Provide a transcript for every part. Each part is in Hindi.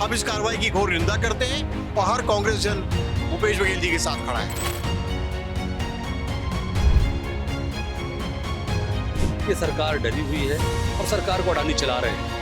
हम इस कार्रवाई की घोर निंदा करते हैं और हर कांग्रेस जन भूपेश बघेल जी के साथ खड़ा है। ये सरकार डरी हुई है और सरकार को अडानी चला रहे हैं।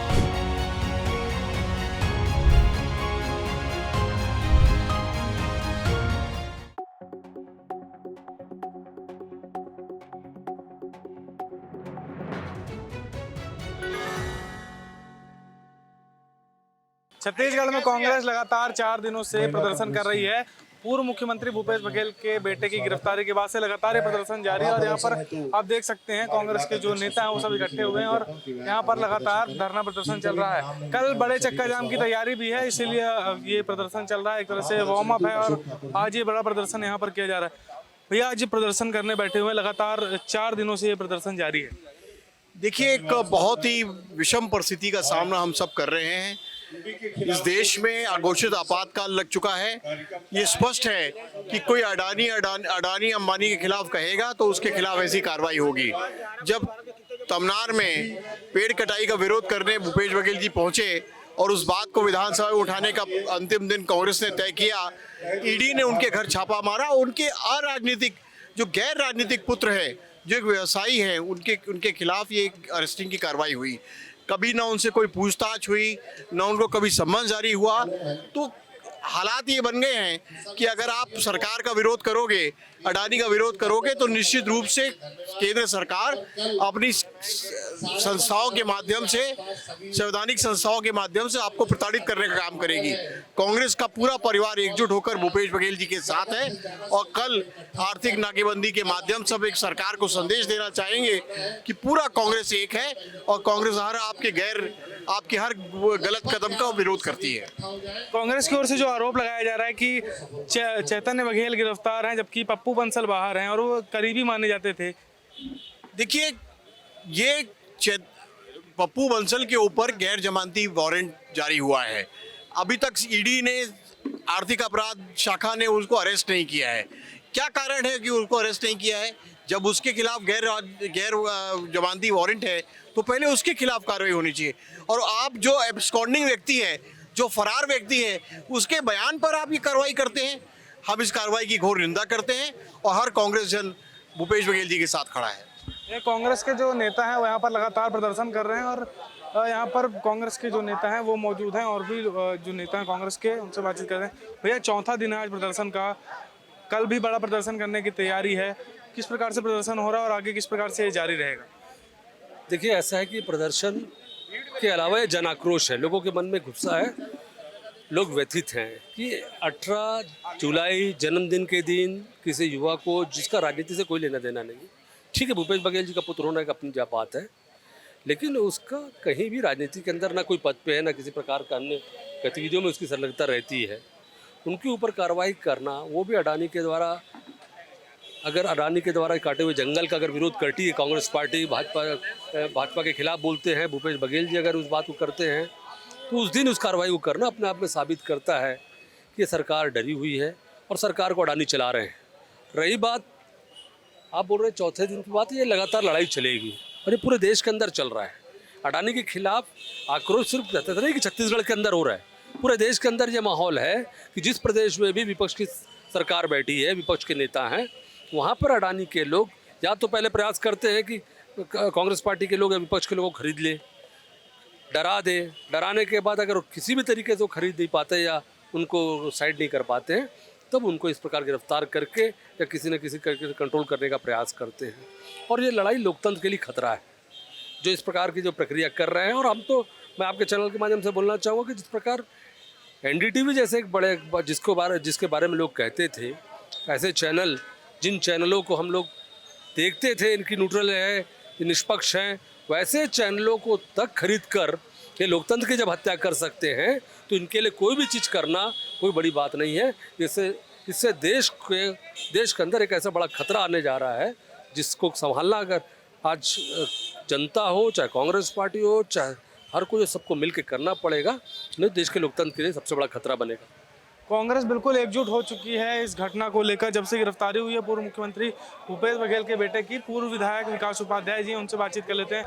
छत्तीसगढ़ में कांग्रेस लगातार 4 दिनों से प्रदर्शन कर रही है। पूर्व मुख्यमंत्री भूपेश बघेल के बेटे की गिरफ्तारी के बाद से लगातार ये प्रदर्शन जारी है और यहाँ पर आप देख सकते हैं कांग्रेस के जो नेता हैं वो सब इकट्ठे हुए हैं और यहाँ पर लगातार धरना प्रदर्शन चल रहा है। कल बड़े चक्का जाम की तैयारी भी है, इसीलिए ये प्रदर्शन चल रहा है। एक तरह से वार्म अप है और आज ये बड़ा प्रदर्शन यहाँ पर किया जा रहा है। भैया आज प्रदर्शन करने बैठे हुए, लगातार 4 दिनों से ये प्रदर्शन जारी है। देखिए, एक बहुत ही विषम परिस्थिति का सामना हम सब कर रहे हैं। इस देश में अघोषित आपातकाल लग चुका है। ये स्पष्ट है कि कोई अडानी अंबानी के खिलाफ कहेगा तो उसके खिलाफ ऐसी कार्रवाई होगी। जब तमनार में पेड़ कटाई का विरोध करने भूपेश बघेल जी पहुंचे और उस बात को विधानसभा में उठाने का अंतिम दिन कांग्रेस ने तय किया, ईडी ने उनके घर छापा मारा। उनके अराजनीतिक जो गैर राजनीतिक पुत्र है, जो एक व्यवसायी हैं, उनके खिलाफ ये अरेस्टिंग की कार्रवाई हुई। कभी ना उनसे कोई पूछताछ हुई, ना उनको कभी सम्मन जारी हुआ। तो हालात ये बन गए हैं कि अगर आप सरकार का विरोध करोगे, अडानी का विरोध करोगे, तो निश्चित रूप से केंद्र सरकार अपनी संस्थाओं के माध्यम से, संवैधानिक संस्थाओं के माध्यम से आपको प्रताड़ित करने का काम करेगी। कांग्रेस का पूरा परिवार एकजुट होकर भूपेश बघेल जी के साथ है और कल आर्थिक नाकेबंदी के माध्यम से एक सरकार को संदेश देना चाहेंगे कि पूरा कांग्रेस एक है और कांग्रेस आपके हर गलत कदम का विरोध करती है। कांग्रेस की ओर से जो आरोप लगाया जा रहा है कि चैतन्य बघेल गिरफ्तार हैं जबकि पप्पू बंसल बाहर हैं और वो करीबी माने जाते थे। देखिए, ये पप्पू बंसल के ऊपर गैर जमानती वारंट जारी हुआ है। अभी तक ईडी ने, आर्थिक अपराध शाखा ने उसको अरेस्ट नहीं किया है। क्या कारण है कि उसको अरेस्ट नहीं किया है? जब उसके खिलाफ गैर जमानती वारंट है तो पहले उसके खिलाफ कार्रवाई होनी चाहिए। और आप जो एब्सकॉन्डिंग व्यक्ति है, जो फरार व्यक्ति है, उसके बयान पर आप ये कार्रवाई करते हैं। हम इस कार्रवाई की घोर निंदा करते हैं और हर कांग्रेस जन भूपेश बघेल जी के साथ खड़ा है। ये कांग्रेस के जो नेता हैं वो यहाँ पर लगातार प्रदर्शन कर रहे हैं और यहाँ पर कांग्रेस के जो नेता हैं वो मौजूद हैं और भी जो नेता हैं कांग्रेस के, उनसे बातचीत कर रहे हैं। भैया, चौथा दिन है आज प्रदर्शन का, कल भी बड़ा प्रदर्शन करने की तैयारी है। किस प्रकार से प्रदर्शन हो रहा है और आगे किस प्रकार से ये जारी रहेगा? देखिए, ऐसा है कि प्रदर्शन के अलावा ये जन आक्रोश है, लोगों के मन में गुस्सा है। लोग व्यथित हैं कि 18 जुलाई जन्मदिन के दिन किसी युवा को, जिसका राजनीति से कोई लेना देना नहीं, ठीक है, भूपेश बघेल जी का पुत्र होना एक अपनी बात है, लेकिन उसका कहीं भी राजनीति के अंदर ना कोई पद पे है, ना किसी प्रकार का अन्य गतिविधियों में उसकी संलग्नता रहती है। उनके ऊपर कार्रवाई करना, वो भी अडानी के द्वारा, अगर अडानी के द्वारा काटे हुए जंगल का अगर विरोध करती है कांग्रेस पार्टी, भाजपा के खिलाफ बोलते हैं, भूपेश बघेल जी अगर उस बात को करते हैं, तो उस दिन उस कार्रवाई को करना अपने आप में साबित करता है कि सरकार डरी हुई है और सरकार को अडानी चला रहे हैं। रही बात, आप बोल रहे हैं चौथे दिन की बात, ये लगातार लड़ाई चलेगी और ये पूरे देश के अंदर चल रहा है। अडानी के खिलाफ आक्रोश सिर्फ नहीं कि छत्तीसगढ़ के अंदर हो रहा है, पूरे देश के अंदर ये माहौल है कि जिस प्रदेश में भी विपक्ष की सरकार बैठी है, विपक्ष के नेता हैं, वहाँ पर अडानी के लोग या तो पहले प्रयास करते हैं कि कांग्रेस पार्टी के लोग या विपक्ष के लोगों को खरीद ले, डरा दे। डराने के बाद अगर किसी भी तरीके से वो खरीद नहीं पाते या उनको साइड नहीं कर पाते हैं, तब उनको इस प्रकार गिरफ्तार करके या किसी न किसी करके कंट्रोल करने का प्रयास करते हैं। और ये लड़ाई लोकतंत्र के लिए खतरा है, जो इस प्रकार की जो प्रक्रिया कर रहे हैं। और हम तो, मैं आपके चैनल के माध्यम से बोलना चाहूँगा कि जिस प्रकार NDTV जैसे एक बड़े जिसके बारे में लोग कहते थे, ऐसे चैनल, जिन चैनलों को हम लोग देखते थे इनकी न्यूट्रल है, ये निष्पक्ष हैं, वैसे चैनलों को तक खरीद कर ये लोकतंत्र की जब हत्या कर सकते हैं, तो इनके लिए कोई भी चीज़ करना कोई बड़ी बात नहीं है। इससे देश के अंदर एक ऐसा बड़ा खतरा आने जा रहा है जिसको संभालना अगर आज जनता हो, चाहे कांग्रेस पार्टी हो, चाहे हर कोई, सबको मिल के करना पड़ेगा, नहीं देश के लोकतंत्र के लिए सबसे बड़ा खतरा बनेगा। कांग्रेस बिल्कुल एकजुट हो चुकी है इस घटना को लेकर। जब से गिरफ्तारी हुई है पूर्व मुख्यमंत्री भूपेश बघेल के बेटे की, पूर्व विधायक विकास उपाध्याय जी, उनसे बातचीत कर लेते हैं।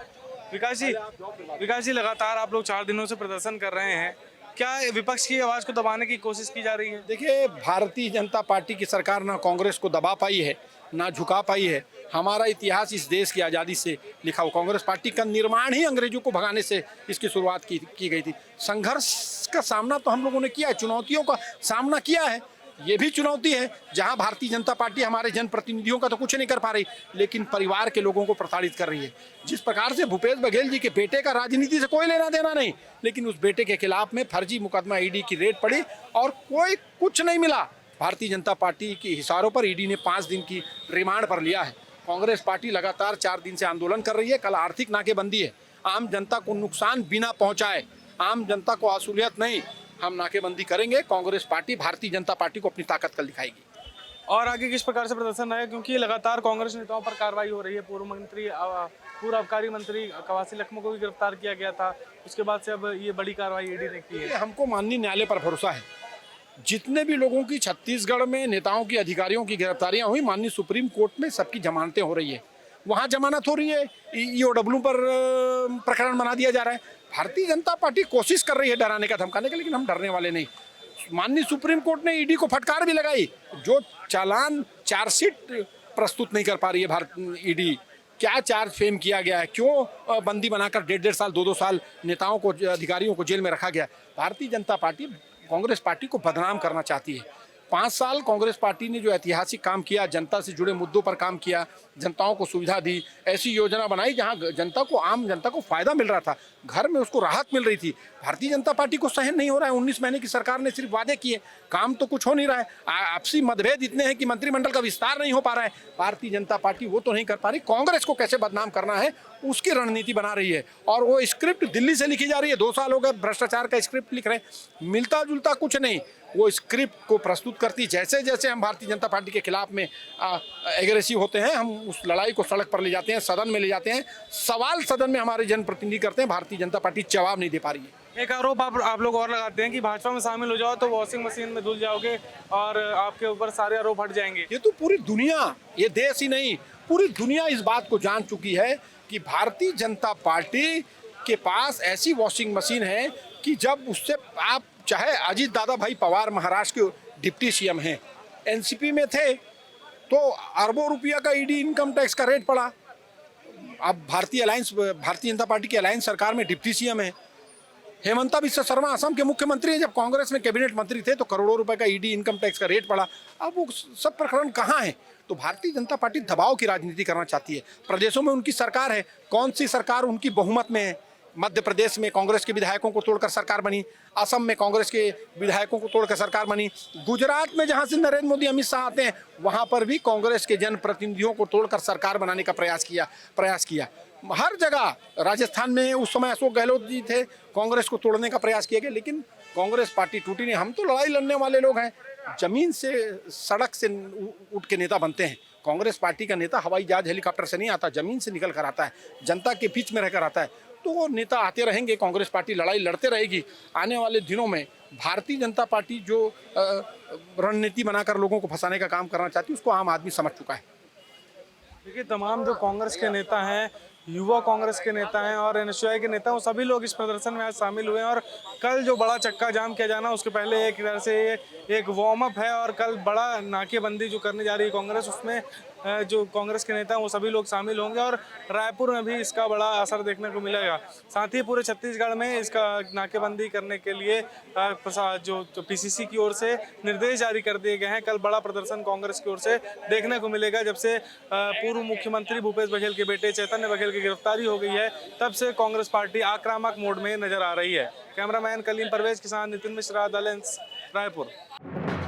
विकास जी, लगातार आप लोग 4 दिनों से प्रदर्शन कर रहे हैं, क्या विपक्ष की आवाज को दबाने की कोशिश की जा रही है? देखिए, भारतीय जनता पार्टी की सरकार ना कांग्रेस को दबा पाई है, ना झुका पाई है। हमारा इतिहास इस देश की आज़ादी से लिखा हुआ, कांग्रेस पार्टी का निर्माण ही अंग्रेजों को भगाने से इसकी शुरुआत की गई थी। संघर्ष का सामना तो हम लोगों ने किया है, चुनौतियों का सामना किया है। ये भी चुनौती है जहां भारतीय जनता पार्टी हमारे जनप्रतिनिधियों का तो कुछ नहीं कर पा रही, लेकिन परिवार के लोगों को प्रताड़ित कर रही है। जिस प्रकार से भूपेश बघेल जी के बेटे का राजनीति से कोई लेना देना नहीं, लेकिन उस बेटे के खिलाफ में फर्जी मुकदमा ईडी की रेड पड़ी और कोई कुछ नहीं मिला। भारतीय जनता पार्टी के इशारों पर ईडी ने 5 दिन की रिमांड पर लिया है। कांग्रेस पार्टी लगातार 4 दिन से आंदोलन कर रही है। कल आर्थिक नाकेबंदी है। आम जनता को नुकसान बिना पहुंचाए, आम जनता को असुलियत नहीं, हम नाकेबंदी करेंगे। कांग्रेस पार्टी भारतीय जनता पार्टी को अपनी ताकत कल दिखाएगी। और आगे किस प्रकार से प्रदर्शन रहेगा, क्योंकि लगातार कांग्रेस नेताओं पर कार्रवाई हो रही है। पूर्व आबकारी मंत्री कवासी लखमा को भी गिरफ्तार किया गया था, उसके बाद से अब ये बड़ी कार्रवाई ईडी ने की है। हमको माननीय न्यायालय पर भरोसा है। जितने भी लोगों की छत्तीसगढ़ में नेताओं की, अधिकारियों की गिरफ्तारियां हुई, माननीय सुप्रीम कोर्ट में सबकी जमानतें हो रही है। वहाँ जमानत हो रही है, ईओडब्ल्यू पर प्रकरण बना दिया जा रहा है। भारतीय जनता पार्टी कोशिश कर रही है डराने का, धमकाने का, लेकिन हम डरने वाले नहीं। माननीय सुप्रीम कोर्ट ने ईडी को फटकार भी लगाई। जो चालान, चार्जशीट प्रस्तुत नहीं कर पा रही है भारत ईडी, क्या चार्ज फ्रेम किया गया है, क्यों बंदी बनाकर 1.5 साल 2-2 साल नेताओं को, अधिकारियों को जेल में रखा गया। भारतीय जनता पार्टी कांग्रेस पार्टी को बदनाम करना चाहती है। 5 साल कांग्रेस पार्टी ने जो ऐतिहासिक काम किया, जनता से जुड़े मुद्दों पर काम किया, जनताओं को सुविधा दी, ऐसी योजना बनाई जहां जनता को, आम जनता को फायदा मिल रहा था, घर में उसको राहत मिल रही थी। भारतीय जनता पार्टी को सहन नहीं हो रहा है। 19 महीने की सरकार ने सिर्फ वादे किए, काम तो कुछ हो नहीं रहा है। आपसी मतभेद इतने हैं कि मंत्रिमंडल का विस्तार नहीं हो पा रहा है। भारतीय जनता पार्टी वो तो नहीं कर पा रही, कांग्रेस को कैसे बदनाम करना है उसकी रणनीति बना रही है। और वो स्क्रिप्ट दिल्ली से लिखी जा रही है। 2 साल हो गए भ्रष्टाचार का स्क्रिप्ट लिख रहे हैं, मिलता जुलता कुछ नहीं। वो स्क्रिप्ट को प्रस्तुत करती, जैसे जैसे हम भारतीय जनता पार्टी के खिलाफ में एग्रेसिव होते हैं, हम उस लड़ाई को सड़क पर ले जाते हैं, सदन में ले जाते हैं, सवाल सदन में हमारे जनप्रतिनिधि करते हैं। भारतीय जनता पार्टी जवाब नहीं दे पा रही है। एक आरोप आप लोग और लगाते हैं कि भाजपा में शामिल हो जाओ तो वॉशिंग मशीन में धुल जाओगे और आपके ऊपर सारे आरोप हट जाएंगे। ये तो पूरी दुनिया, ये देश ही नहीं, पूरी दुनिया इस बात को जान चुकी है कि भारतीय जनता पार्टी के पास ऐसी वॉशिंग मशीन है कि जब उससे आप, चाहे अजीत दादा भाई पवार महाराष्ट्र के डिप्टी सीएम हैं, एनसीपी में थे तो अरबों रुपया का ईडी इनकम टैक्स का रेट पड़ा। अब भारतीय जनता पार्टी की अलायंस सरकार में डिप्टी सीएम है। हेमंता बिस्वा शर्मा असम के मुख्यमंत्री हैं, जब कांग्रेस में कैबिनेट मंत्री थे तो करोड़ों रुपए का ईडी इनकम टैक्स का रेट पड़ा। अब वो सब प्रकरण कहाँ है? तो भारतीय जनता पार्टी दबाव की राजनीति करना चाहती है। प्रदेशों में उनकी सरकार है, कौन सी सरकार उनकी बहुमत में है? मध्य प्रदेश में कांग्रेस के विधायकों को तोड़कर सरकार बनी, असम में कांग्रेस के विधायकों को तोड़कर सरकार बनी, गुजरात में जहां से नरेंद्र मोदी, अमित शाह आते हैं वहां पर भी कांग्रेस के जनप्रतिनिधियों को तोड़कर सरकार बनाने का प्रयास किया। हर जगह, राजस्थान में उस समय अशोक गहलोत जी थे, कांग्रेस को तोड़ने का प्रयास किया गया, लेकिन कांग्रेस पार्टी टूटी नहीं। हम तो लड़ाई लड़ने वाले लोग हैं, जमीन से, सड़क से उठ के नेता बनते हैं। कांग्रेस पार्टी का नेता हवाई जहाज हेलीकॉप्टर से नहीं आता, जमीन से निकल कर आता है, जनता के बीच में रहकर आता है। तो वो नेता आते रहेंगे, कांग्रेस पार्टी लड़ाई लड़ते रहेगी। आने वाले दिनों में भारतीय जनता पार्टी जो रणनीति बनाकर लोगों को फंसाने का काम करना चाहती है, उसको आम आदमी समझ चुका है। देखिए, तमाम जो कांग्रेस के नेता हैं, युवा कांग्रेस के नेता हैं और एनएसयूआई के नेता, वो सभी लोग इस प्रदर्शन में आज शामिल हुए हैं। और कल जो बड़ा चक्का जाम किया जाना, उसके पहले एक तरह से एक वार्म अप है और कल बड़ा नाकेबंदी जो करने जा रही है कांग्रेस, उसमें जो कांग्रेस के नेता हैं वो सभी लोग शामिल होंगे और रायपुर में भी इसका बड़ा असर देखने को मिलेगा। साथ ही पूरे छत्तीसगढ़ में इसका नाकेबंदी करने के लिए जो पीसीसी की ओर से निर्देश जारी कर दिए गए हैं। कल बड़ा प्रदर्शन कांग्रेस की ओर से देखने को मिलेगा। जब से पूर्व मुख्यमंत्री भूपेश बघेल के बेटे चैतन्य बघेल की गिरफ्तारी हो गई है, तब से कांग्रेस पार्टी आक्रामक मोड में नजर आ रही है। कैमरामैन कलीम परवेज के साथ नितिन मिश्रा, द लेंस, रायपुर।